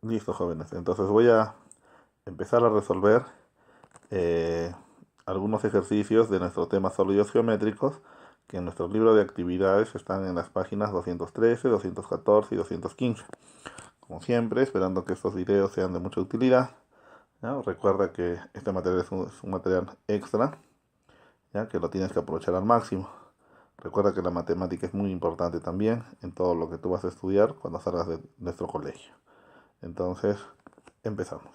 Listo, jóvenes. Entonces voy a empezar a resolver eh, algunos ejercicios de nuestro tema sólidos geométricos que en nuestro libro de actividades están en las páginas 213, 214 y 215. Como siempre, esperando que estos videos sean de mucha utilidad, ¿ya? Recuerda que este material es un material extra, ¿ya? Que lo tienes que aprovechar al máximo. Recuerda que la matemática es muy importante también en todo lo que tú vas a estudiar cuando salgas de nuestro colegio. Entonces, empezamos.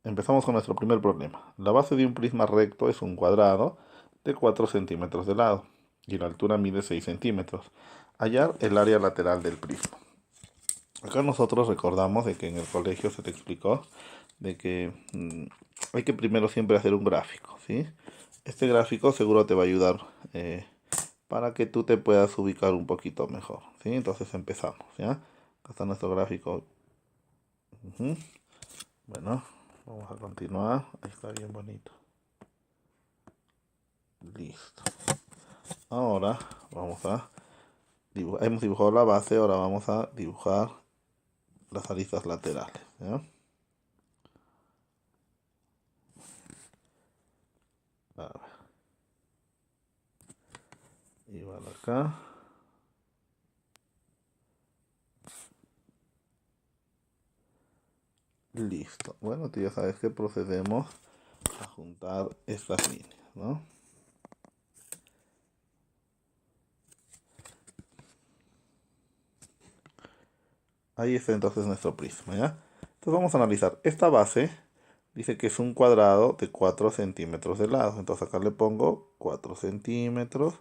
Empezamos con nuestro primer problema. La base de un prisma recto es un cuadrado de 4 centímetros de lado y la altura mide 6 centímetros. Hallar el área lateral del prisma. Acá nosotros recordamos de que en el colegio se te explicó de que hay que primero siempre hacer un gráfico, ¿sí? Este gráfico seguro te va a ayudar para que tú te puedas ubicar un poquito mejor, ¿sí? Entonces empezamos, ¿ya? Acá está nuestro gráfico. Ujú. Bueno, vamos a continuar. Ahí está bien bonito. Listo. Ahora vamos a dibujar. Hemos dibujado la base, ahora vamos a dibujar las aristas laterales, ¿ya? A ver, igual acá. Listo. Bueno, tú ya sabes que procedemos a juntar estas líneas, ¿no? Ahí está entonces nuestro prisma, ¿ya? Entonces vamos a analizar. Esta base dice que es un cuadrado de 4 centímetros de lado. Entonces acá le pongo 4 centímetros,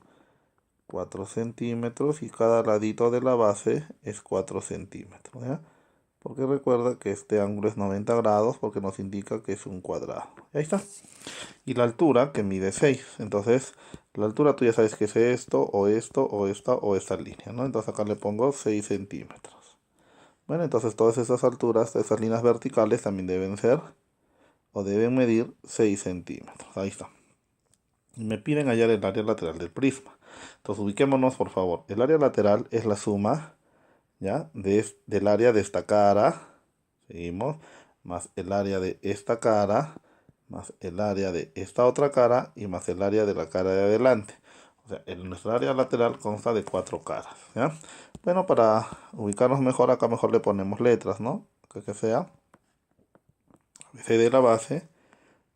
4 centímetros y cada ladito de la base es 4 centímetros, ¿ya? Porque recuerda que este ángulo es 90 grados porque nos indica que es un cuadrado. Ahí está. Y la altura que mide 6. Entonces, la altura tú ya sabes que es esto, o esto, o esta, o esta línea, ¿no? Entonces acá le pongo 6 centímetros. Bueno, entonces todas esas alturas, esas líneas verticales también deben ser, o deben medir 6 centímetros. Ahí está. Y me piden hallar el área lateral del prisma. Entonces ubiquémonos, por favor. El área lateral es la suma, ¿ya? Del área de esta cara. Seguimos. Más el área de esta cara, más el área de esta otra cara y más el área de la cara de adelante. O sea, nuestra área lateral consta de 4 caras, ¿ya? Bueno, para ubicarnos mejor, acá mejor le ponemos letras, ¿no? Acá que sea ABC de la base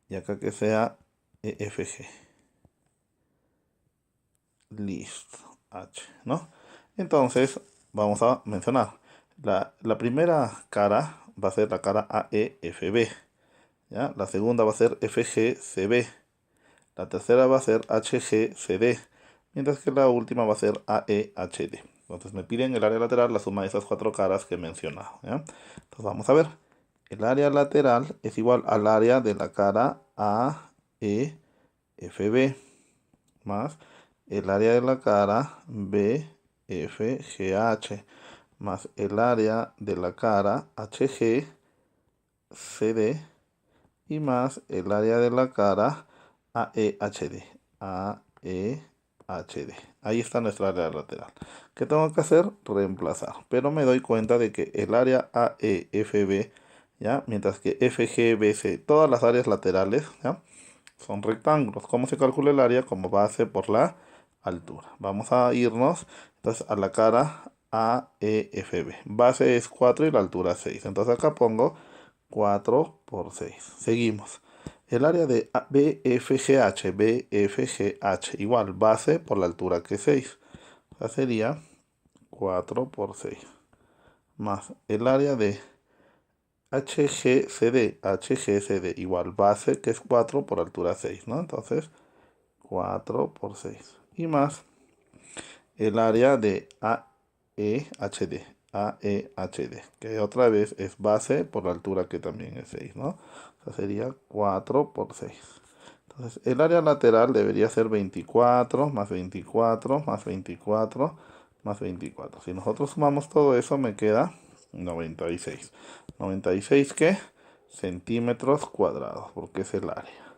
y acá que sea EFG. Listo, H, ¿no? Entonces, vamos a mencionar. La primera cara va a ser la cara AEFB. ¿Ya? La segunda va a ser FGCB. La tercera va a ser HGCD. Mientras que la última va a ser AEHD. Entonces me piden el área lateral, la suma de esas 4 caras que he mencionado, ¿ya? Entonces vamos a ver. El área lateral es igual al área de la cara AEFB más el área de la cara BFGH más el área de la cara HGCD y más el área de la cara AEHD. AEHD. Ahí está nuestra área lateral. ¿Qué tengo que hacer? Reemplazar. Pero me doy cuenta de que el área AEFB, ¿ya? Mientras que FGBC, todas las áreas laterales, ¿ya? Son rectángulos. ¿Cómo se calcula el área? Como base por la altura. Vamos a irnos entonces a la cara AEFB. Base es 4 y la altura 6. Entonces acá pongo 4 por 6. Seguimos. El área de BFGH igual base por la altura que 6. O sea, sería 4 por 6. Más el área de HGCD igual base que es 4 por altura 6, ¿no? Entonces 4 por 6. Y más el área de AEHD, que otra vez es base por la altura que también es 6, ¿no? O sea, sería 4 por 6. Entonces, el área lateral debería ser 24 más 24 más 24 más 24. Si nosotros sumamos todo eso, me queda 96. ¿96 qué? Centímetros cuadrados, porque es el área.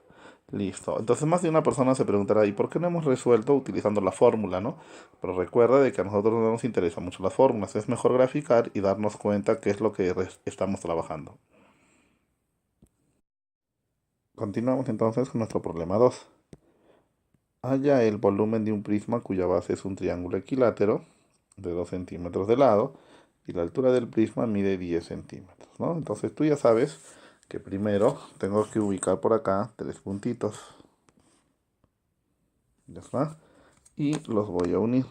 Listo. Entonces más de una persona se preguntará, ¿y por qué no hemos resuelto utilizando la fórmula, no? Pero recuerda de que a nosotros no nos interesa mucho las fórmulas. Es mejor graficar y darnos cuenta qué es lo que estamos trabajando. Continuamos entonces con nuestro problema 2. Halla el volumen de un prisma cuya base es un triángulo equilátero de 2 centímetros de lado y la altura del prisma mide 10 centímetros, ¿no? Entonces tú ya sabes que primero tengo que ubicar por acá 3 puntitos. ¿Ya está? Y los voy a unir.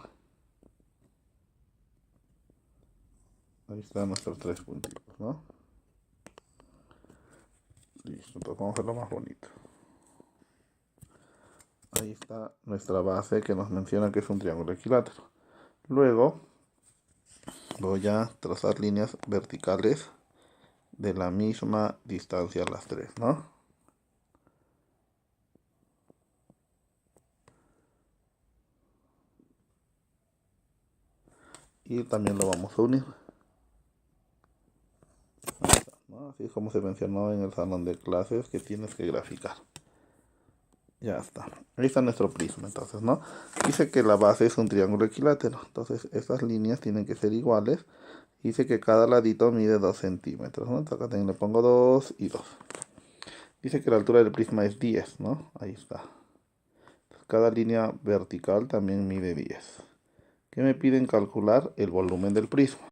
Ahí están nuestros 3 puntitos, ¿no? Listo, entonces vamos a hacerlo más bonito. Ahí está nuestra base que nos menciona que es un triángulo equilátero. Luego voy a trazar líneas verticales de la misma distancia a las 3, ¿no? Y también lo vamos a unir. Ahí está, ¿no? Así es como se mencionó en el salón de clases que tienes que graficar. Ya está. Ahí está nuestro prisma, entonces, ¿no? Dice que la base es un triángulo equilátero. Entonces, estas líneas tienen que ser iguales. Dice que cada ladito mide 2 centímetros, ¿no? Entonces, acá también le pongo 2 y 2. Dice que la altura del prisma es 10, ¿no? Ahí está. Entonces, cada línea vertical también mide 10. ¿Qué me piden calcular? El volumen del prisma.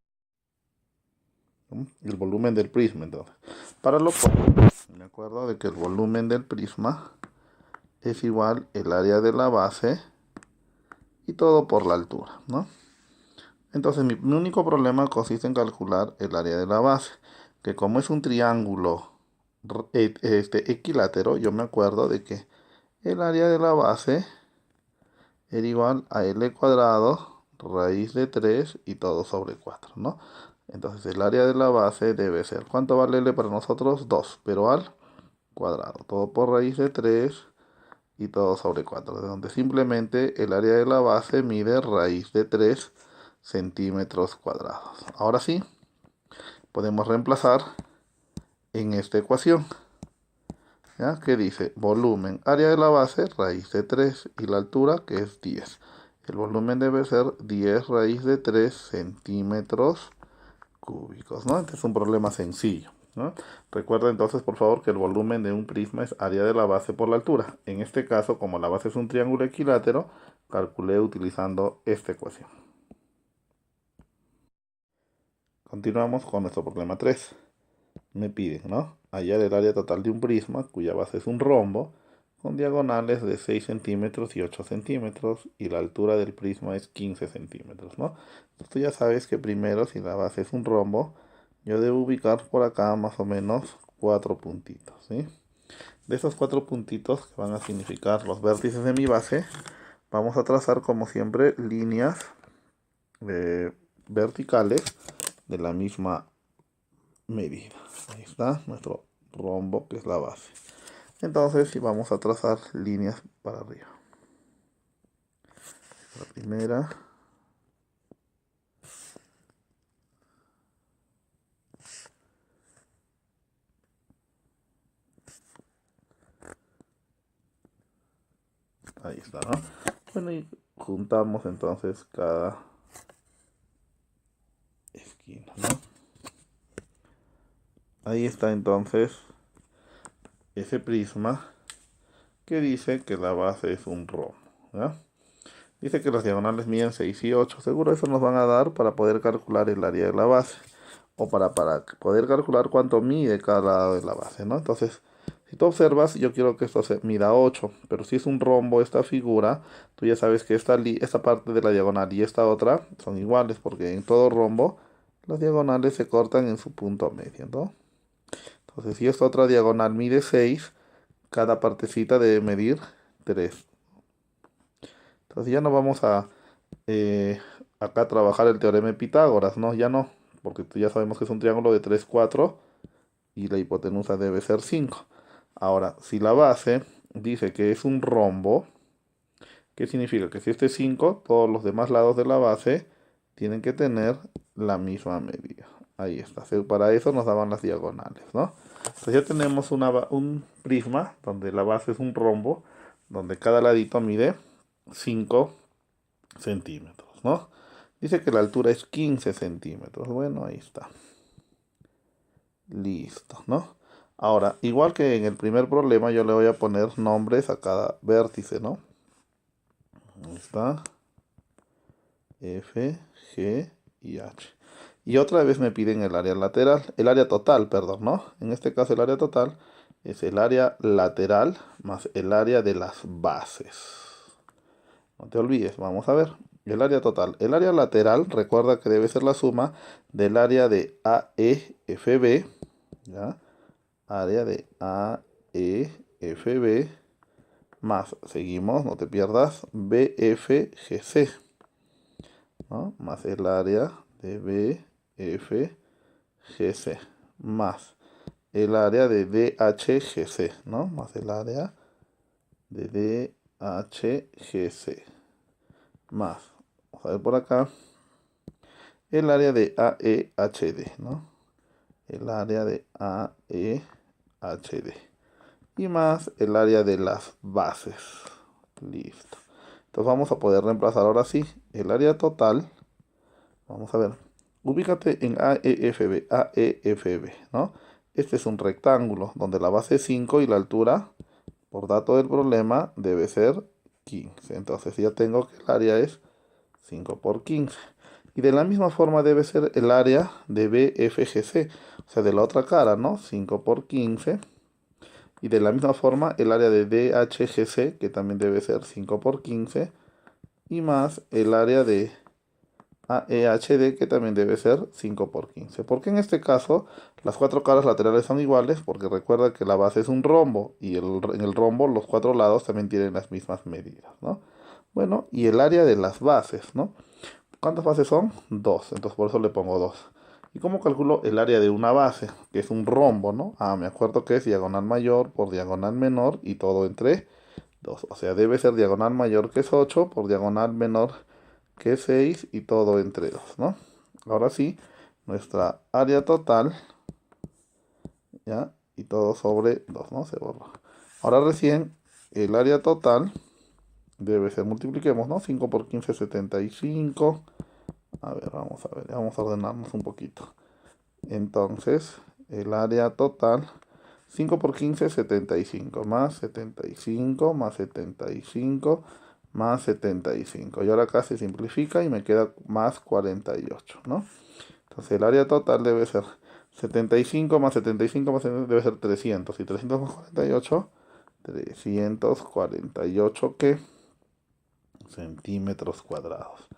¿No? El volumen del prisma, entonces. Para lo cual, me acuerdo de que el volumen del prisma es igual el área de la base y todo por la altura, ¿no? Entonces mi único problema consiste en calcular el área de la base, que como es un triángulo equilátero, yo me acuerdo de que el área de la base era igual a L cuadrado, raíz de 3 y todo sobre 4, ¿no? Entonces el área de la base debe ser, ¿cuánto vale L para nosotros? 2, pero al cuadrado, todo por raíz de 3 y todo sobre 4, de donde simplemente el área de la base mide raíz de 3 centímetros cuadrados. Ahora sí, podemos reemplazar en esta ecuación, ¿ya? Que dice volumen, área de la base, raíz de 3 y la altura que es 10. El volumen debe ser 10 raíz de 3 centímetros cúbicos, ¿no? Este es un problema sencillo, ¿no? Recuerda entonces, por favor, que el volumen de un prisma es área de la base por la altura. En este caso, como la base es un triángulo equilátero, calculé utilizando esta ecuación. Continuamos con nuestro problema 3. Me piden, ¿no? Hallar el área total de un prisma cuya base es un rombo con diagonales de 6 centímetros y 8 centímetros y la altura del prisma es 15 centímetros, ¿no? Entonces tú ya sabes que primero, si la base es un rombo, yo debo ubicar por acá más o menos 4 puntitos, ¿sí? De esos 4 puntitos que van a significar los vértices de mi base, vamos a trazar como siempre líneas verticales de la misma medida. Ahí está nuestro rombo que es la base. Entonces, si vamos a trazar líneas para arriba. La primera. Ahí está, ¿no? Bueno, y juntamos entonces cada esquina, ¿no? Ahí está entonces ese prisma que dice que la base es un rombo, ¿ya? Dice que las diagonales miden 6 y 8. Seguro eso nos van a dar para poder calcular el área de la base. O para poder calcular cuánto mide cada lado de la base, ¿no? Entonces, si tú observas, yo quiero que esto se mida 8. Pero si es un rombo esta figura, tú ya sabes que esta parte de la diagonal y esta otra son iguales. Porque en todo rombo, las diagonales se cortan en su punto medio, ¿no? Entonces, si esta otra diagonal mide 6, cada partecita debe medir 3. Entonces ya no vamos a acá trabajar el teorema de Pitágoras, ¿no? Ya no, porque ya sabemos que es un triángulo de 3 4 y la hipotenusa debe ser 5. Ahora, si la base dice que es un rombo, ¿qué significa? Que si este es 5, todos los demás lados de la base tienen que tener la misma medida. Ahí está. Para eso nos daban las diagonales, ¿no? Entonces ya tenemos un prisma donde la base es un rombo, donde cada ladito mide 5 centímetros, ¿no? Dice que la altura es 15 centímetros. Bueno, ahí está. Listo, ¿no? Ahora, igual que en el primer problema, yo le voy a poner nombres a cada vértice, ¿no? Ahí está. F, G y H. Y otra vez me piden el área lateral, el área total, perdón, ¿no? En este caso el área total es el área lateral más el área de las bases. No te olvides, vamos a ver. El área total. El área lateral, recuerda que debe ser la suma del área de AEFB, ¿ya? Área de AEFB más, seguimos, no te pierdas, BFGC, ¿no? Más el área de BFGC, más el área de DHGC, ¿no? Más el área de DHGC, más, vamos a ver por acá, el área de AEHD, ¿no? El área de AEHD. Y más el área de las bases. Listo. Entonces vamos a poder reemplazar ahora sí el área total. Vamos a ver. Ubícate en AEFB, AEFB, ¿no? Este es un rectángulo donde la base es 5 y la altura, por dato del problema, debe ser 15. Entonces ya tengo que el área es 5 por 15. Y de la misma forma debe ser el área de BFGC, o sea, de la otra cara, ¿no? 5 por 15. Y de la misma forma el área de DHGC, que también debe ser 5 por 15. Y más el área de AEHD, que también debe ser 5 por 15. Porque en este caso las cuatro caras laterales son iguales, porque recuerda que la base es un rombo y en el rombo los cuatro lados también tienen las mismas medidas, ¿no? Bueno, y el área de las bases, ¿no? ¿Cuántas bases son? 2, entonces por eso le pongo 2. ¿Y cómo calculo el área de una base? Que es un rombo, ¿no? Ah, me acuerdo que es diagonal mayor por diagonal menor y todo entre 2. O sea, debe ser diagonal mayor que es 8 por diagonal menor que es 6 y todo entre 2, ¿no? Ahora sí, nuestra área total, ¿ya? Y todo sobre 2, ¿no? Se borra. Ahora recién, el área total debe ser, multipliquemos, ¿no? 5 por 15, 75. A ver, vamos a ordenarnos un poquito. Entonces, el área total, 5 por 15, 75, más 75, más 75, más 75. Y ahora acá se simplifica y me queda más 48, ¿no? Entonces, el área total debe ser 75 más 75 más 75 debe ser 300. Y 300 más 48, 348, ¿qué? Centímetros cuadrados.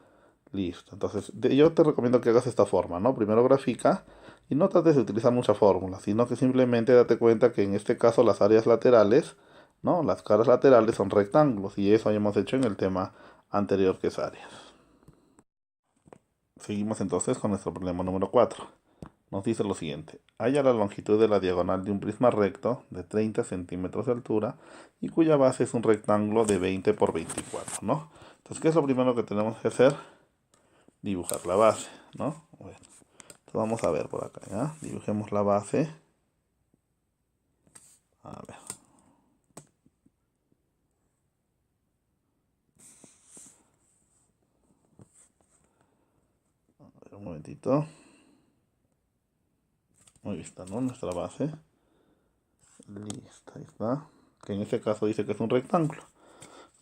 Listo. Entonces, yo te recomiendo que hagas esta forma, ¿no? Primero grafica y no trates de utilizar muchas fórmulas, sino que simplemente date cuenta que en este caso las áreas laterales, ¿no? Las caras laterales son rectángulos y eso habíamos hecho en el tema anterior que es áreas. Seguimos entonces con nuestro problema número 4. Nos dice lo siguiente. Halla la longitud de la diagonal de un prisma recto de 30 centímetros de altura y cuya base es un rectángulo de 20 por 24, ¿no? Entonces, ¿qué es lo primero que tenemos que hacer? Dibujar la base, ¿no? Bueno, entonces vamos a ver por acá, ¿ya? Dibujemos la base. A ver. A ver, un momentito. Ahí está, ¿no? Nuestra base. Lista, ahí está. Que en este caso dice que es un rectángulo.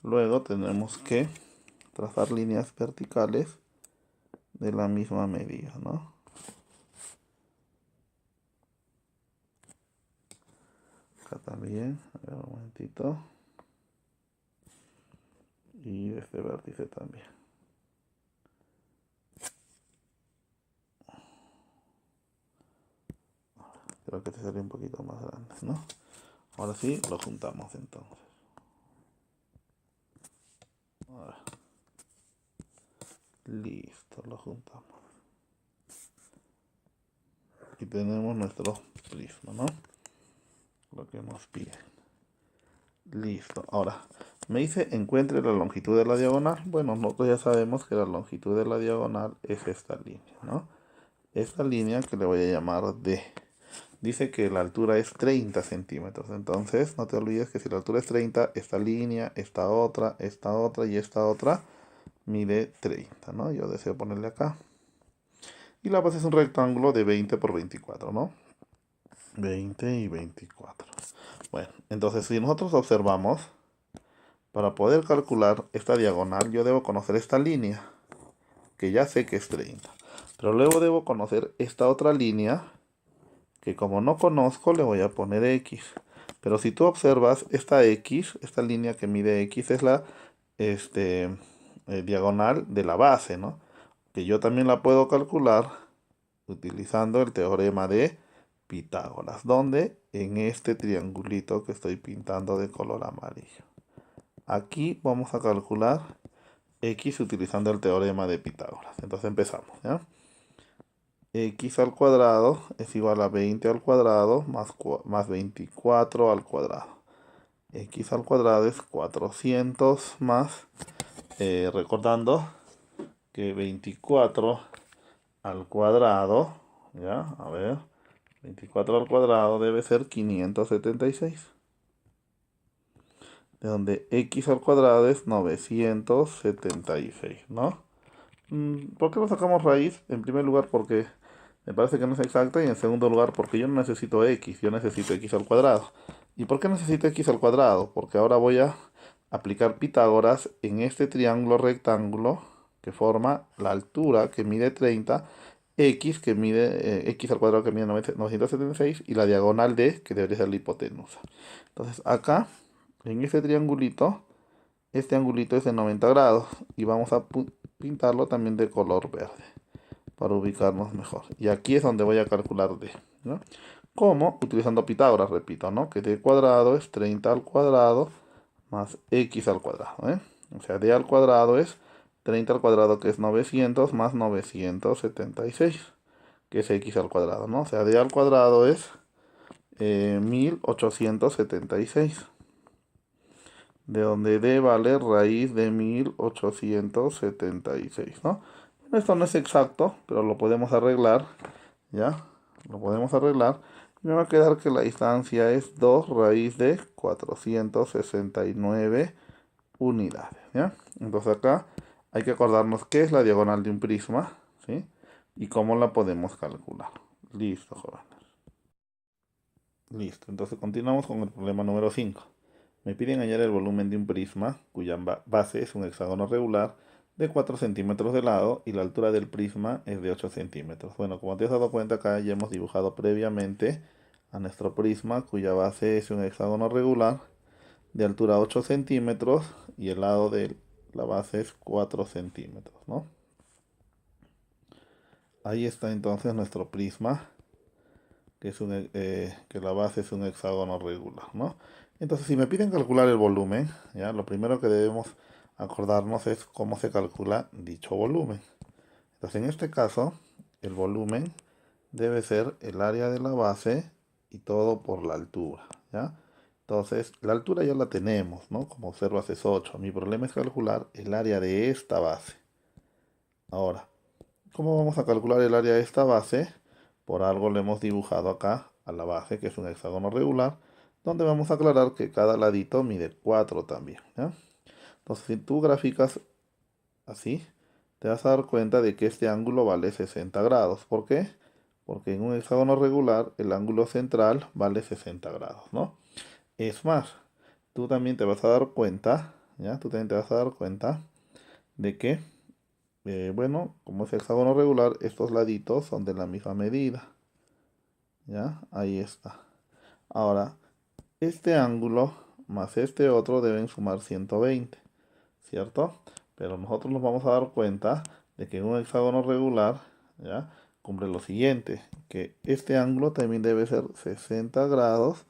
Luego tenemos que trazar líneas verticales de la misma medida, ¿no? Acá también, a ver un momentito. Y este vértice también. Creo que este sería un poquito más grande, ¿no? Ahora sí, lo juntamos entonces. A ver. Listo, lo juntamos. Y tenemos nuestro prisma, ¿no? Lo que nos piden. Listo. Ahora, me dice encuentre la longitud de la diagonal. Bueno, nosotros ya sabemos que la longitud de la diagonal es esta línea, ¿no? Esta línea que le voy a llamar D. dice que la altura es 30 centímetros. Entonces, no te olvides que si la altura es 30, esta línea, esta otra y esta otra mide 30, ¿no? Yo deseo ponerle acá. Y la base es un rectángulo de 20 por 24, ¿no? 20 y 24. Bueno, entonces si nosotros observamos, para poder calcular esta diagonal, yo debo conocer esta línea, que ya sé que es 30. Pero luego debo conocer esta otra línea, que como no conozco, le voy a poner X. Pero si tú observas, esta X, esta línea que mide X, es la diagonal de la base, ¿no? Que yo también la puedo calcular utilizando el teorema de Pitágoras, donde en este triangulito que estoy pintando de color amarillo. Aquí vamos a calcular X utilizando el teorema de Pitágoras. Entonces empezamos, ¿ya? X al cuadrado es igual a 20 al cuadrado más 24 al cuadrado. X al cuadrado es 400 más, recordando que 24 al cuadrado, ¿ya? A ver, 24 al cuadrado debe ser 576. De donde X al cuadrado es 976, ¿no? ¿Por qué lo sacamos raíz? En primer lugar porque me parece que no es exacta y en segundo lugar porque yo no necesito X, yo necesito X al cuadrado. ¿Y por qué necesito X al cuadrado? Porque ahora voy a aplicar Pitágoras en este triángulo rectángulo que forma la altura que mide 30, X que mide X al cuadrado que mide 976 y la diagonal D que debería ser la hipotenusa. Entonces acá, en este angulito es de 90 grados y vamos a pintarlo también de color verde para ubicarnos mejor. Y aquí es donde voy a calcular D, ¿no? ¿Cómo? Utilizando Pitágoras, repito, ¿no? Que D cuadrado es 30 al cuadrado más X al cuadrado, ¿eh? O sea, D al cuadrado es 30 al cuadrado, que es 900, más 976, que es X al cuadrado, ¿no? O sea, D al cuadrado es 1876. De donde D vale raíz de 1876, ¿no? Bueno, esto no es exacto, pero lo podemos arreglar, ¿ya? Lo podemos arreglar. Y me va a quedar que la distancia es 2 raíz de 469 unidades, ¿ya? Entonces acá hay que acordarnos qué es la diagonal de un prisma, ¿sí? Y cómo la podemos calcular. Listo, jóvenes. Listo, entonces continuamos con el problema número 5. Me piden hallar el volumen de un prisma cuya base es un hexágono regular de 4 centímetros de lado y la altura del prisma es de 8 centímetros. Bueno, como te has dado cuenta acá ya hemos dibujado previamente a nuestro prisma cuya base es un hexágono regular de altura 8 centímetros y el lado de la base es 4 centímetros, ¿no? Ahí está entonces nuestro prisma, que es que la base es un hexágono regular, ¿no? Entonces, si me piden calcular el volumen, ya lo primero que debemos acordarnos es cómo se calcula dicho volumen. Entonces, en este caso, el volumen debe ser el área de la base y todo por la altura, ¿ya? Entonces, la altura ya la tenemos, ¿no? Como observas es 8. Mi problema es calcular el área de esta base. Ahora, ¿cómo vamos a calcular el área de esta base? Por algo le hemos dibujado acá a la base, que es un hexágono regular, donde vamos a aclarar que cada ladito mide 4 también, ¿ya? Entonces, si tú graficas así, te vas a dar cuenta de que este ángulo vale 60 grados. ¿Por qué? Porque en un hexágono regular el ángulo central vale 60 grados, ¿no? Es más, tú también te vas a dar cuenta, ¿ya? Tú también te vas a dar cuenta de que bueno, como es hexágono regular, estos laditos son de la misma medida. ¿Ya? Ahí está. Ahora, este ángulo más este otro deben sumar 120, ¿cierto? Pero nosotros nos vamos a dar cuenta de que en un hexágono regular, ¿ya? Cumple lo siguiente, que este ángulo también debe ser 60 grados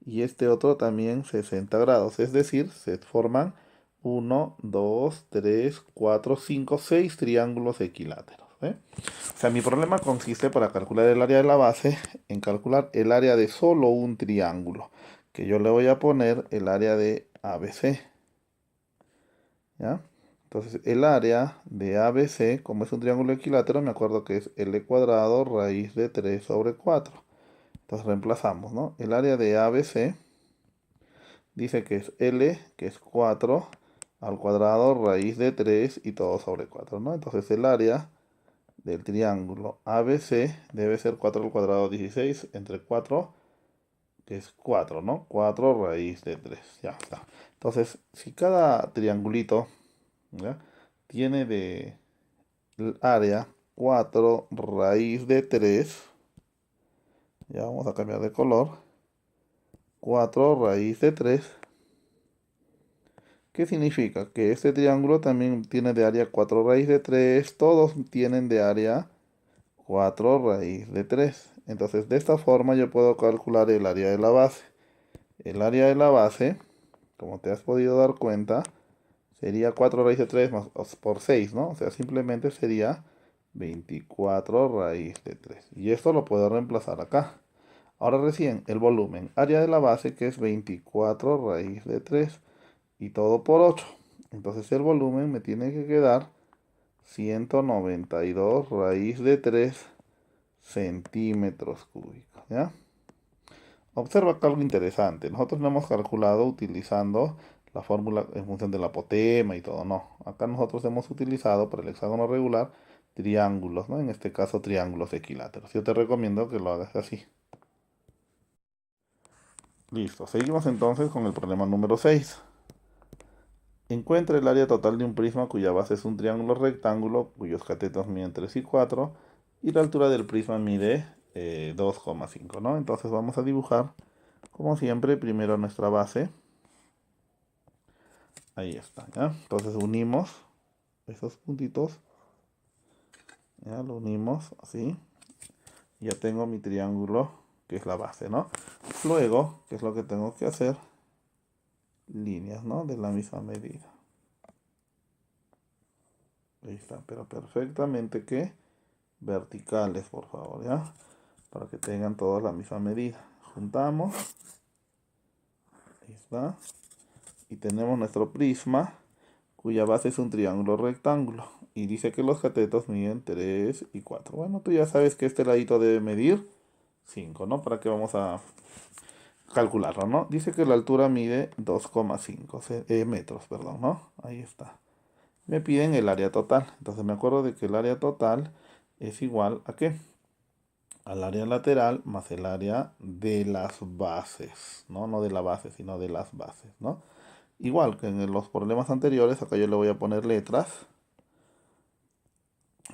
y este otro también 60 grados. Es decir, se forman 1, 2, 3, 4, 5, 6 triángulos equiláteros, ¿eh? O sea, mi problema consiste para calcular el área de la base en calcular el área de solo un triángulo, que yo le voy a poner el área de ABC, ¿ya? Entonces, el área de ABC, como es un triángulo equilátero, me acuerdo que es L cuadrado raíz de 3 sobre 4. Entonces reemplazamos, ¿no? El área de ABC dice que es L, que es 4 al cuadrado raíz de 3 y todo sobre 4, ¿no? Entonces el área del triángulo ABC debe ser 4 al cuadrado 16 entre 4, que es 4, ¿no? 4 raíz de 3, ya está. Entonces, si cada triangulito, ¿ya?, tiene de área 4 raíz de 3, ya vamos a cambiar de color, 4 raíz de 3, ¿qué significa? Que este triángulo también tiene de área 4 raíz de 3, todos tienen de área 4 raíz de 3. Entonces, de esta forma yo puedo calcular el área de la base. El área de la base, como te has podido dar cuenta, sería 4 raíz de 3 más, por 6, ¿no? O sea, simplemente sería 24 raíz de 3. Y esto lo puedo reemplazar acá. Ahora recién, el volumen. Área de la base, que es 24 raíz de 3. Y todo por 8. Entonces el volumen me tiene que quedar 192 raíz de 3 centímetros cúbicos, ¿ya? Observa acá algo interesante. Nosotros no hemos calculado utilizando la fórmula en función del apotema y todo, no. Acá nosotros hemos utilizado para el hexágono regular triángulos, ¿no? En este caso triángulos equiláteros. Yo te recomiendo que lo hagas así. Listo. Seguimos entonces con el problema número 6. Encuentra el área total de un prisma cuya base es un triángulo rectángulo cuyos catetos miden 3 y 4 y la altura del prisma mide 2,5, ¿no? Entonces vamos a dibujar, como siempre, primero nuestra base. Ahí está, ¿ya? Entonces unimos esos puntitos, ya lo unimos así. Ya tengo mi triángulo, que es la base, ¿no? Luego, ¿qué es lo que tengo que hacer? Líneas, ¿no? De la misma medida. Ahí está, pero perfectamente que verticales, por favor, ¿ya? Para que tengan todas la misma medida. Juntamos. Ahí está. Y tenemos nuestro prisma, cuya base es un triángulo rectángulo. Y dice que los catetos miden 3 y 4. Bueno, tú ya sabes que este ladito debe medir 5, ¿no? ¿Para qué vamos a calcularlo, no? Dice que la altura mide 2,5 metros, perdón, ¿no? Ahí está. Me piden el área total. Entonces me acuerdo de que el área total es igual a ¿qué? Al área lateral más el área de las bases, ¿no? No de la base, sino de las bases, ¿no? Igual que en los problemas anteriores, acá yo le voy a poner letras.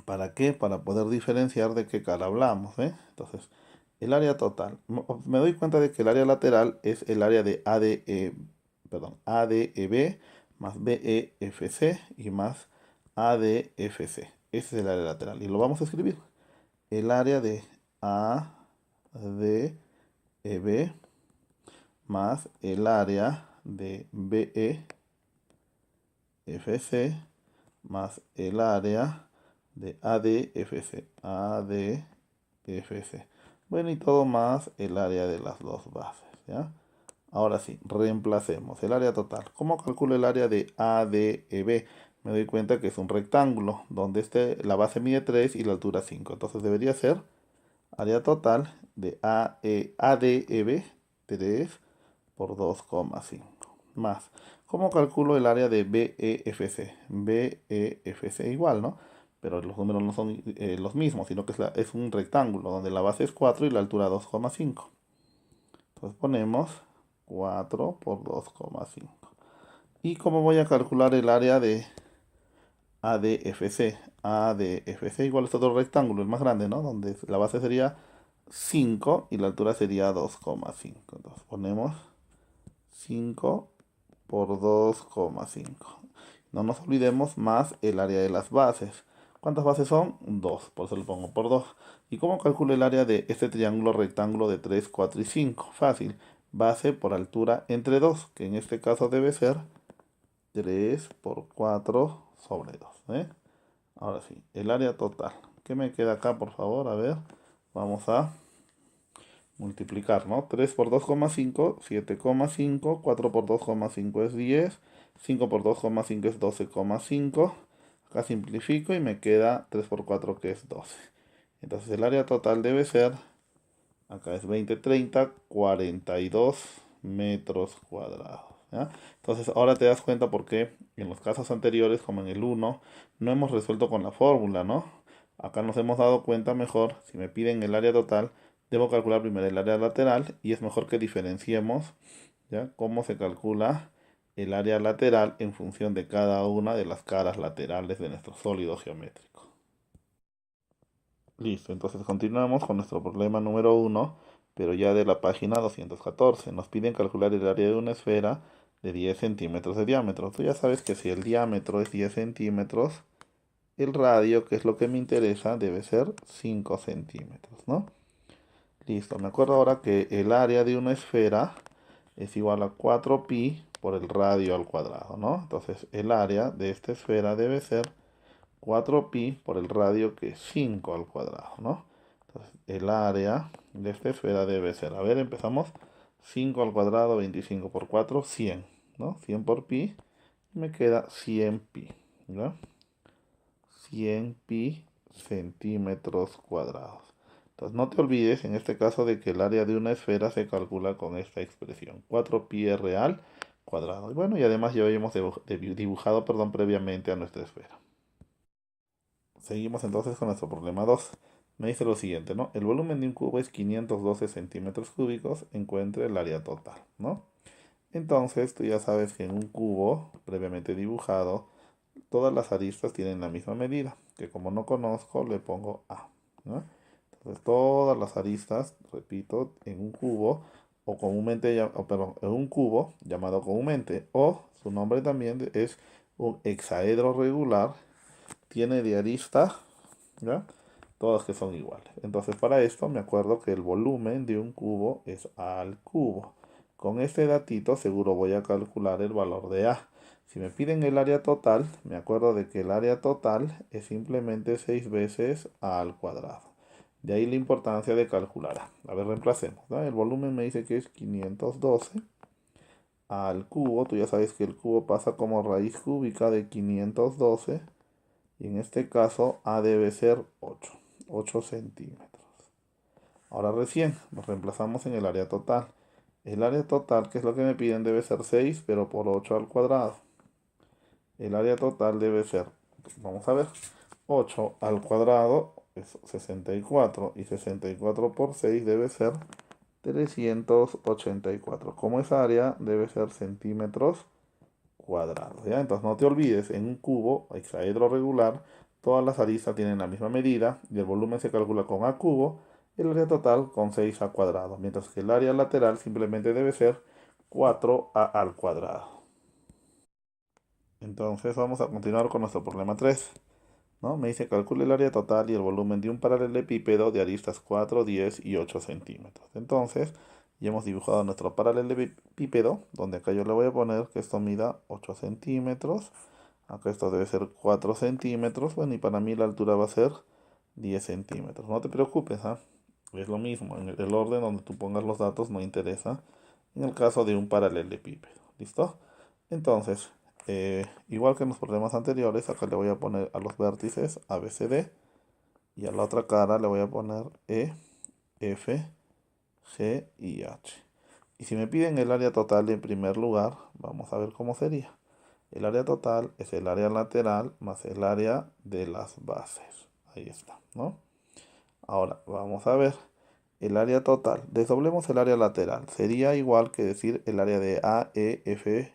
¿Para qué? Para poder diferenciar de qué cara hablamos, ¿eh? Entonces, el área total. Me doy cuenta de que el área lateral es el área de ADEB más BEFC y más ADFC. Ese es el área lateral. Y lo vamos a escribir. El área de ADEB más el área de BEFC más el área de ADFC. ADFC. Bueno, y todo más el área de las dos bases, ¿ya? Ahora sí, reemplacemos el área total. ¿Cómo calculo el área de ADEB? Me doy cuenta que es un rectángulo, donde la base mide 3 y la altura 5. Entonces debería ser área total de ADEB 3 por 2,5. Más, ¿cómo calculo el área de BEFC? BEFC igual, ¿no? Pero los números no son los mismos, sino que es un rectángulo donde la base es 4 y la altura 2,5. Entonces ponemos 4 por 2,5. ¿Y cómo voy a calcular el área de ADFC? ADFC igual es otro rectángulo, el más grande, ¿no? Donde la base sería 5 y la altura sería 2,5. Entonces ponemos 5 por 2,5. No nos olvidemos más el área de las bases. ¿Cuántas bases son? 2, por eso lo pongo por 2. ¿Y cómo calculo el área de este triángulo rectángulo de 3, 4 y 5? Fácil. Base por altura entre 2, que en este caso debe ser 3 por 4 sobre 2. ¿Eh? Ahora sí, el área total. ¿Qué me queda acá, por favor? A ver, vamos a multiplicar, ¿no? 3 por 2,5, 7,5, 4 por 2,5 es 10, 5 por 2,5 es 12,5. Acá simplifico y me queda 3 por 4 que es 12. Entonces el área total debe ser, Acá es 20, 30, 42 metros cuadrados. ¿Ya? Entonces ahora te das cuenta por qué en los casos anteriores, como en el uno, no hemos resuelto con la fórmula, ¿no? Acá nos hemos dado cuenta mejor, si me piden el área total, debo calcular primero el área lateral y es mejor que diferenciemos, ¿ya? Cómo se calcula el área lateral en función de cada una de las caras laterales de nuestro sólido geométrico. Listo, entonces continuamos con nuestro problema número uno, pero ya de la página 214. Nos piden calcular el área de una esfera de 10 centímetros de diámetro. Tú ya sabes que si el diámetro es 10 centímetros, el radio, que es lo que me interesa, debe ser 5 centímetros, ¿no? Listo, me acuerdo ahora que el área de una esfera es igual a 4pi por el radio al cuadrado, ¿no? Entonces el área de esta esfera debe ser 4pi por el radio, que es 5 al cuadrado, ¿no? Entonces el área de esta esfera debe ser, a ver, empezamos, 5 al cuadrado, 25 por 4, 100, ¿no? 100 por pi, y me queda 100 pi, ¿no? 100 pi centímetros cuadrados. Entonces no te olvides en este caso de que el área de una esfera se calcula con esta expresión, 4pi real cuadrado. Y bueno, y además ya habíamos dibujado, perdón, previamente a nuestra esfera. Seguimos entonces con nuestro problema 2. Me dice lo siguiente, ¿no? El volumen de un cubo es 512 centímetros cúbicos, encuentre el área total, ¿no? Entonces tú ya sabes que en un cubo previamente dibujado, todas las aristas tienen la misma medida, que como no conozco le pongo A, ¿no? Entonces todas las aristas, repito, en un cubo, o comúnmente, perdón, en un cubo llamado comúnmente, o su nombre también es un hexaedro regular, tiene de arista, ¿ya? Todas que son iguales. Entonces para esto me acuerdo que el volumen de un cubo es A al cubo. Con este datito seguro voy a calcular el valor de A. Si me piden el área total, me acuerdo de que el área total es simplemente 6 veces A al cuadrado. De ahí la importancia de calcular A. A ver, reemplacemos, ¿no? El volumen me dice que es 512 A al cubo. Tú ya sabes que el cubo pasa como raíz cúbica de 512. Y en este caso A debe ser 8 centímetros. Ahora recién nos reemplazamos en el área total. El área total, que es lo que me piden, debe ser 6, pero por 8 al cuadrado. El área total debe ser, vamos a ver, 8 al cuadrado es 64. Y 64 por 6 debe ser 384. Como esa área debe ser centímetros cuadrados, ¿ya? Entonces no te olvides, en un cubo hexaedro regular, todas las aristas tienen la misma medida y el volumen se calcula con A cubo y el área total con 6A cuadrado, mientras que el área lateral simplemente debe ser 4A al cuadrado. Entonces vamos a continuar con nuestro problema 3, ¿no? Me dice calcule el área total y el volumen de un paralelepípedo de aristas 4, 10 y 8 centímetros. Entonces, ya hemos dibujado nuestro paralelepípedo, donde acá yo le voy a poner que esto mida 8 centímetros. Acá esto debe ser 4 centímetros. Bueno, y para mí la altura va a ser 10 centímetros. No te preocupes, ¿ah? Es lo mismo. En el orden donde tú pongas los datos no interesa. En el caso de un paralelepípedo. ¿Listo? Entonces, igual que en los problemas anteriores, acá le voy a poner a los vértices A, B, C, D. Y a la otra cara le voy a poner E, F, G y H. Y si me piden el área total en primer lugar, vamos a ver cómo sería. El área total es el área lateral más el área de las bases. Ahí está, ¿no? Ahora, vamos a ver el área total. Desdoblemos el área lateral. Sería igual que decir el área de AEFB.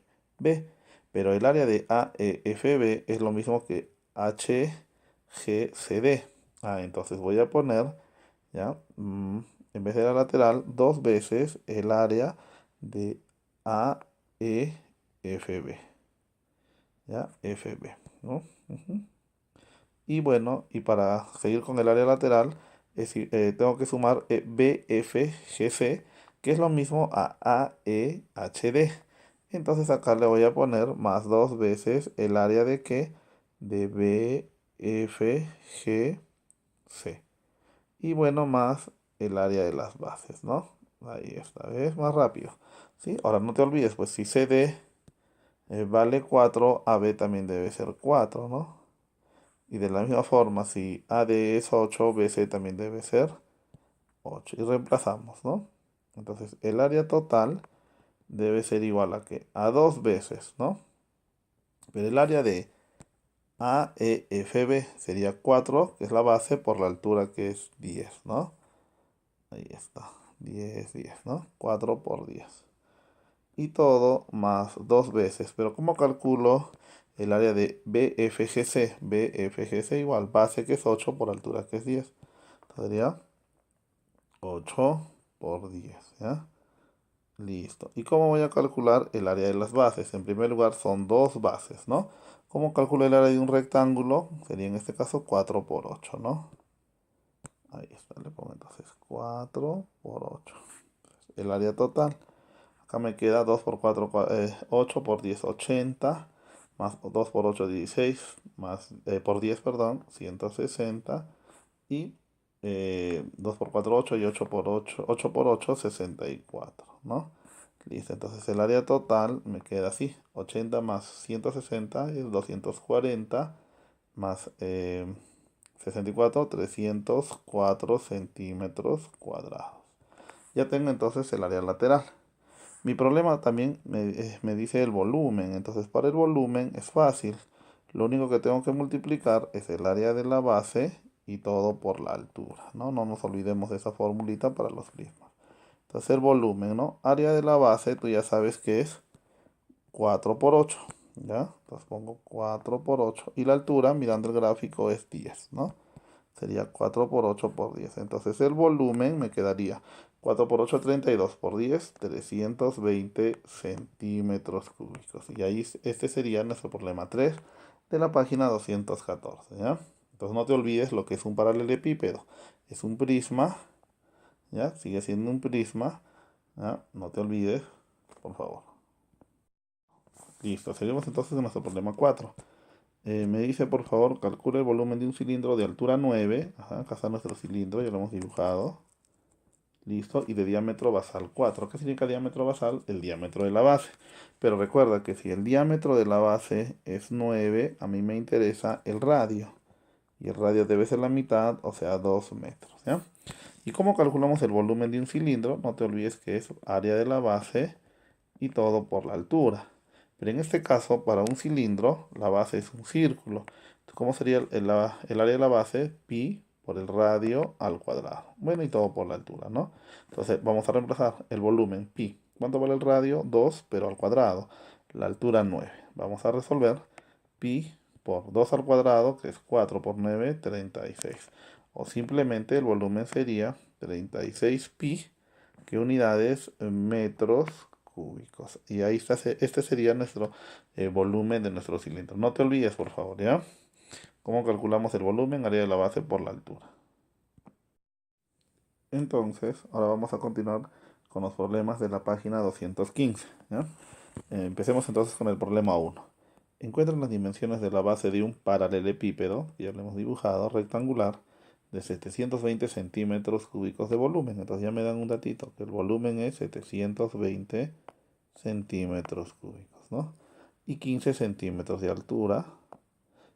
Pero el área de AEFB es lo mismo que HGCD. Entonces voy a poner, ¿ya? En vez de la lateral, dos veces el área de AEFB. ¿Ya? FB, ¿no? Ujú. Y bueno, y para seguir con el área lateral, tengo que sumar BFGC, que es lo mismo a AEHD. Entonces acá le voy a poner más dos veces el área de qué, de BFGC. Y bueno, más el área de las bases, ¿no? Ahí esta vez más rápido. ¿Sí? Ahora no te olvides, pues si CD vale 4, AB también debe ser 4, ¿no? Y de la misma forma, si AD es 8, BC también debe ser 8. Y reemplazamos, ¿no? Entonces el área total debe ser igual a ¿qué? A 2 veces, ¿no? Pero el área de AEFB sería 4, que es la base, por la altura que es 10, ¿no? Ahí está, 10, 10, ¿no? 4 por 10. Y todo más 2 veces. Pero ¿cómo calculo el área de BFGC? BFGC igual, base que es 8 por altura que es 10. Sería 8 por 10, ¿ya? Listo. ¿Y cómo voy a calcular el área de las bases? En primer lugar son dos bases, ¿no? ¿Cómo calculo el área de un rectángulo? Sería en este caso 4 por 8, ¿no? Ahí está, le pongo entonces 4 por 8. El área total. Acá me queda 2 por 4, 8 por 10, 80. Más 2 por 8, 16. Más, por 10, perdón, 160. Y 2 por 4, 8. Y 8 por 8, 8 por 8, 64, ¿no? Listo, entonces el área total me queda así. 80 más 160 es 240 más 64, 304 centímetros cuadrados. Ya tengo entonces el área lateral. Mi problema también me dice el volumen. Entonces para el volumen es fácil. Lo único que tengo que multiplicar es el área de la base y todo por la altura, ¿no? No nos olvidemos de esa formulita para los prismas. Entonces el volumen, ¿no? Área de la base, tú ya sabes que es 4 por 8, ¿ya? Entonces pongo 4 por 8. Y la altura, mirando el gráfico, es 10, ¿no? Sería 4 por 8 por 10. Entonces el volumen me quedaría 4 por 8, 32 por 10, 320 centímetros cúbicos. Y ahí este sería nuestro problema 3 de la página 214, ¿ya? Entonces no te olvides lo que es un paralelepípedo. Es un prisma, ¿ya? Sigue siendo un prisma, ¿ya? No te olvides, por favor. Listo, seguimos entonces en nuestro problema 4. Me dice, por favor, calcule el volumen de un cilindro de altura 9. Ajá, acá está nuestro cilindro, ya lo hemos dibujado. Listo, y de diámetro basal 4. ¿Qué significa diámetro basal? El diámetro de la base. Pero recuerda que si el diámetro de la base es 9, a mí me interesa el radio. Y el radio debe ser la mitad, o sea, 2 metros, ¿ya? ¿Y cómo calculamos el volumen de un cilindro? No te olvides que es área de la base y todo por la altura. Pero en este caso, para un cilindro, la base es un círculo. Entonces, ¿cómo sería el área de la base? Pi por el radio al cuadrado. Bueno, y todo por la altura, ¿no? Entonces, vamos a reemplazar el volumen pi. ¿Cuánto vale el radio? 2, pero al cuadrado. La altura 9. Vamos a resolver pi por 2 al cuadrado, que es 4 por 9, 36. O simplemente el volumen sería 36 pi, que unidades metros cúbicos. Y ahí está, este sería nuestro volumen de nuestro cilindro. No te olvides, por favor, ¿ya? ¿Cómo calculamos el volumen? Área de la base por la altura. Entonces, ahora vamos a continuar con los problemas de la página 215, ¿ya? Empecemos entonces con el problema 1. Encuentran las dimensiones de la base de un paralelepípedo, que ya lo hemos dibujado, rectangular, de 720 centímetros cúbicos de volumen. Entonces ya me dan un datito, que el volumen es 720 centímetros cúbicos, ¿no? Y 15 centímetros de altura.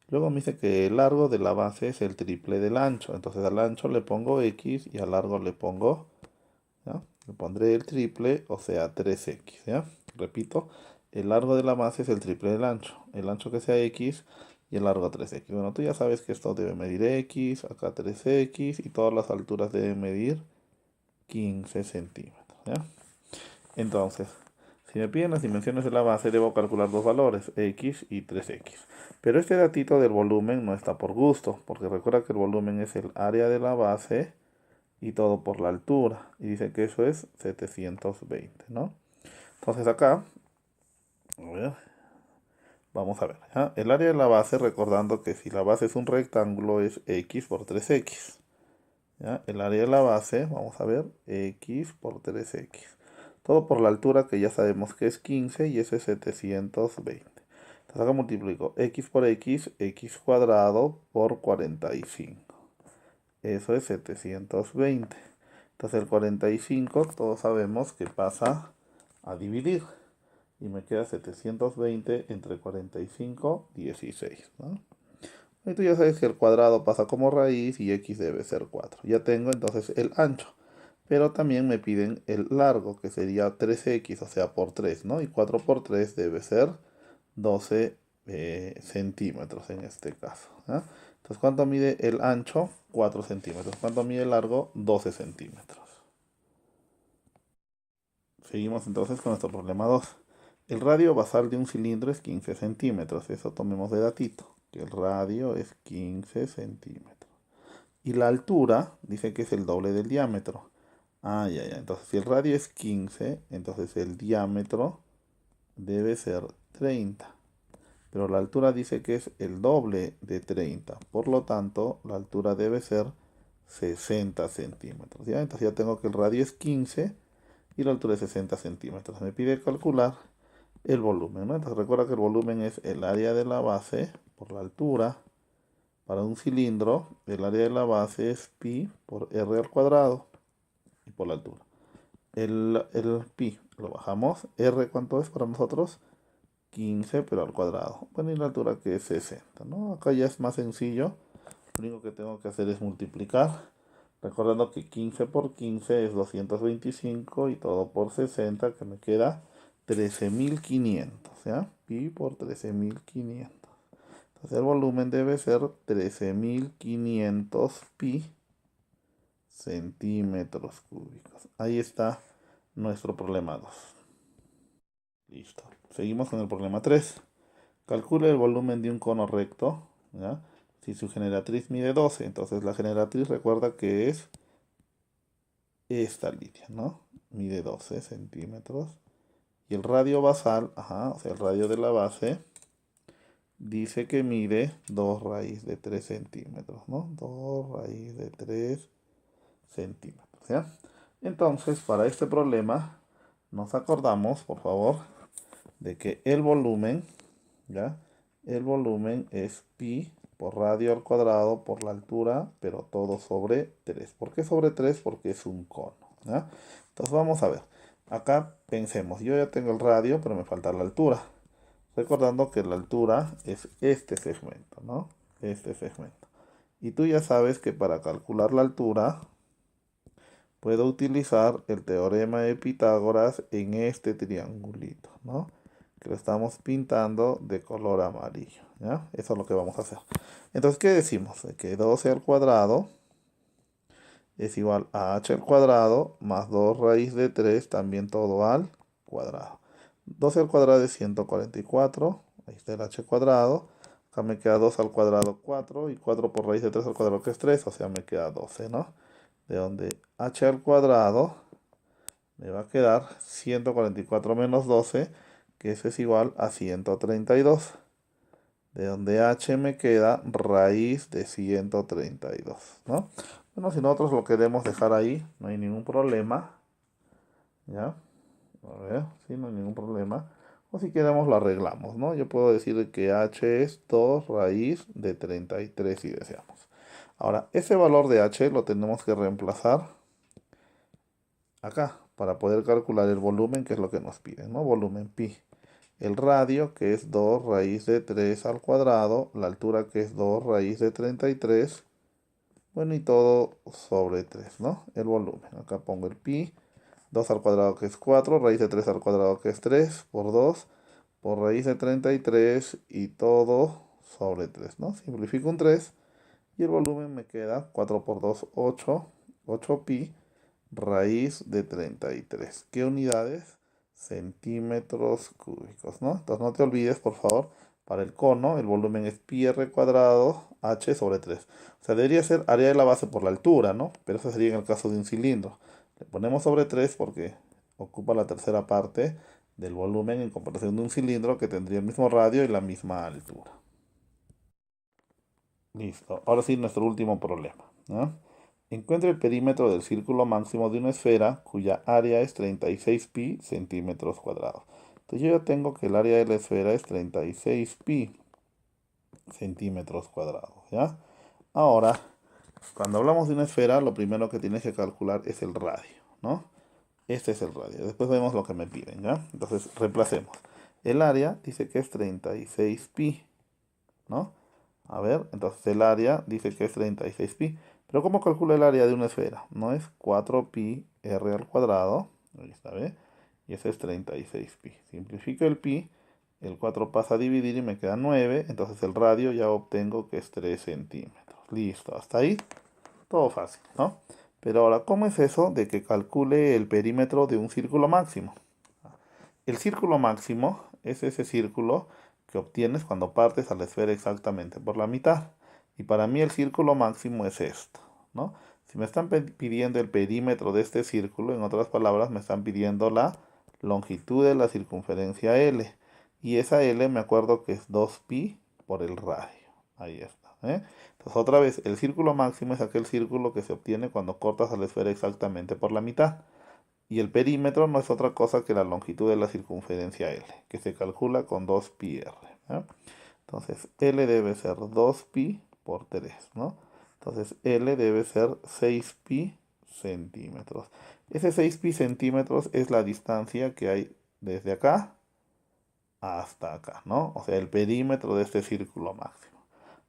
Luego me dice que el largo de la base es el triple del ancho. Entonces al ancho le pongo X y al largo le pongo, ¿ya? Le pondré el triple, o sea 3X, ¿ya? Repito, el largo de la base es el triple del ancho. El ancho que sea X y el largo 3X. Bueno, tú ya sabes que esto debe medir X, acá 3X y todas las alturas deben medir 15 centímetros, ¿ya? Entonces, si me piden las dimensiones de la base, debo calcular dos valores, x y 3x. Pero este datito del volumen no está por gusto, porque recuerda que el volumen es el área de la base y todo por la altura. Y dice que eso es 720, ¿no? Entonces acá, a ver, vamos a ver, ¿ya? El área de la base, recordando que si la base es un rectángulo, es x por 3x. ¿Ya? El área de la base, vamos a ver, x por 3x. Todo por la altura que ya sabemos que es 15 y ese es 720. Entonces acá multiplico x por x cuadrado por 45. Eso es 720. Entonces el 45 todos sabemos que pasa a dividir. Y me queda 720 entre 45, 16, ¿no? Y tú ya sabes que el cuadrado pasa como raíz y x debe ser 4. Ya tengo entonces el ancho. pero también me piden el largo, que sería 3x, o sea, por 3, ¿no? Y 4 por 3 debe ser 12 centímetros en este caso. ¿Ah? Entonces, ¿cuánto mide el ancho? 4 centímetros. ¿Cuánto mide el largo? 12 centímetros. Seguimos entonces con nuestro problema 2. El radio basal de un cilindro es 15 centímetros. Eso tomemos de datito, que el radio es 15 centímetros. Y la altura dice que es el doble del diámetro. Ah, ya, ya. Entonces, si el radio es 15, entonces el diámetro debe ser 30. Pero la altura dice que es el doble de 30. Por lo tanto, la altura debe ser 60 centímetros. ¿Ya? Entonces ya tengo que el radio es 15 y la altura es 60 centímetros. Me pide calcular el volumen, ¿no? Entonces recuerda que el volumen es el área de la base por la altura. Para un cilindro, el área de la base es pi por r al cuadrado y por la altura. El pi lo bajamos. R, ¿cuánto es para nosotros? 15, pero al cuadrado. Bueno, y la altura que es 60, ¿no? Acá ya es más sencillo. Lo único que tengo que hacer es multiplicar. Recordando que 15 por 15 es 225 y todo por 60, que me queda 13.500, ¿ya? Pi por 13.500. Entonces el volumen debe ser 13.500 pi centímetros cúbicos. Ahí está nuestro problema 2. Listo. Seguimos con el problema 3. Calcule el volumen de un cono recto, ¿ya? Si su generatriz mide 12, entonces la generatriz recuerda que es esta línea, ¿no? Mide 12 centímetros. Y el radio basal, o sea, el radio de la base, dice que mide 2 raíz de 3 centímetros, ¿no? 2 raíz de 3 centímetros, ¿ya? Entonces, para este problema, nos acordamos, por favor, de que el volumen, ¿ya? El volumen es pi por radio al cuadrado por la altura, pero todo sobre 3. ¿Por qué sobre 3? Porque es un cono, ¿ya? Entonces vamos a ver. Acá pensemos, yo ya tengo el radio, pero me falta la altura. Recordando que la altura es este segmento, ¿no? Este segmento. Y tú ya sabes que para calcular la altura, puedo utilizar el teorema de Pitágoras en este triangulito, ¿no? Que lo estamos pintando de color amarillo, ¿ya? Eso es lo que vamos a hacer. Entonces, ¿qué decimos? Que 12 al cuadrado es igual a h al cuadrado más 2 raíz de 3, también todo al cuadrado. 12 al cuadrado es 144, ahí está el h cuadrado. Acá me queda 2 al cuadrado 4 y 4 por raíz de 3 al cuadrado que es 3, o sea, me queda 12, ¿no? De donde h al cuadrado me va a quedar 144 menos 12, que eso es igual a 132. De donde h me queda raíz de 132, ¿no? Bueno, si nosotros lo queremos dejar ahí, no hay ningún problema, ¿ya? A ver, sí, no hay ningún problema. O si queremos lo arreglamos, ¿no? Yo puedo decir que h es 2 raíz de 33 si deseamos. Ahora, ese valor de h lo tenemos que reemplazar acá para poder calcular el volumen, que es lo que nos piden, ¿no? Volumen pi. El radio, que es 2 raíz de 3 al cuadrado. La altura, que es 2 raíz de 33. Bueno, y todo sobre 3, ¿no? El volumen. Acá pongo el pi. 2 al cuadrado, que es 4. Raíz de 3 al cuadrado, que es 3. Por 2. Por raíz de 33. Y todo sobre 3, ¿no? Simplifico un 3. Y el volumen me queda 4 por 2, 8. 8 pi raíz de 33. ¿Qué unidades? Centímetros cúbicos, ¿no? Entonces no te olvides, por favor, para el cono, el volumen es pi r cuadrado h sobre 3. O sea, debería ser área de la base por la altura, ¿no? Pero eso sería en el caso de un cilindro. Le ponemos sobre 3 porque ocupa la tercera parte del volumen en comparación de un cilindro que tendría el mismo radio y la misma altura. Listo. Ahora sí, nuestro último problema, ¿no? Encuentra el perímetro del círculo máximo de una esfera cuya área es 36 pi centímetros cuadrados. Entonces yo ya tengo que el área de la esfera es 36 pi centímetros cuadrados, ¿ya? Ahora, cuando hablamos de una esfera, lo primero que tienes que calcular es el radio, ¿no? Este es el radio. Después vemos lo que me piden, ¿ya? Entonces, reemplacemos. El área dice que es 36 pi, ¿no? A ver, entonces el área dice que es 36 pi. Pero ¿cómo calculo el área de una esfera? No es 4 pi r al cuadrado, ahí está, ¿ve? Y ese es 36 pi. Simplifico el pi, el 4 pasa a dividir y me queda 9, entonces el radio ya obtengo que es 3 centímetros. Listo, hasta ahí todo fácil, ¿no? Pero ahora, ¿cómo es eso de que calcule el perímetro de un círculo máximo? El círculo máximo es ese círculo que obtienes cuando partes a la esfera exactamente por la mitad. Y para mí el círculo máximo es esto, ¿no? Si me están pidiendo el perímetro de este círculo, en otras palabras, me están pidiendo la longitud de la circunferencia L. Y esa L me acuerdo que es 2pi por el radio. Ahí está, ¿eh? Entonces otra vez, el círculo máximo es aquel círculo que se obtiene cuando cortas a la esfera exactamente por la mitad. Y el perímetro no es otra cosa que la longitud de la circunferencia L, que se calcula con 2pi r, ¿eh? Entonces L debe ser 2pi por 3, ¿no? Entonces L debe ser 6pi centímetros. Ese 6pi centímetros es la distancia que hay desde acá hasta acá, ¿no? O sea, el perímetro de este círculo máximo.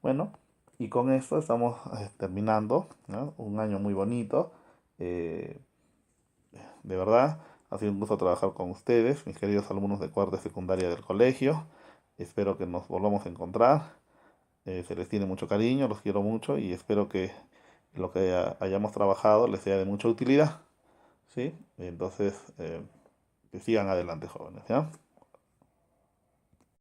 Bueno, y con esto estamos terminando, ¿no? Un año muy bonito. Eh, de verdad, ha sido un gusto trabajar con ustedes, mis queridos alumnos de cuarta y secundaria del colegio. Espero que nos volvamos a encontrar. Se les tiene mucho cariño, los quiero mucho y espero que lo que hayamos trabajado les sea de mucha utilidad. ¿Sí? Entonces, que sigan adelante, jóvenes, ¿ya?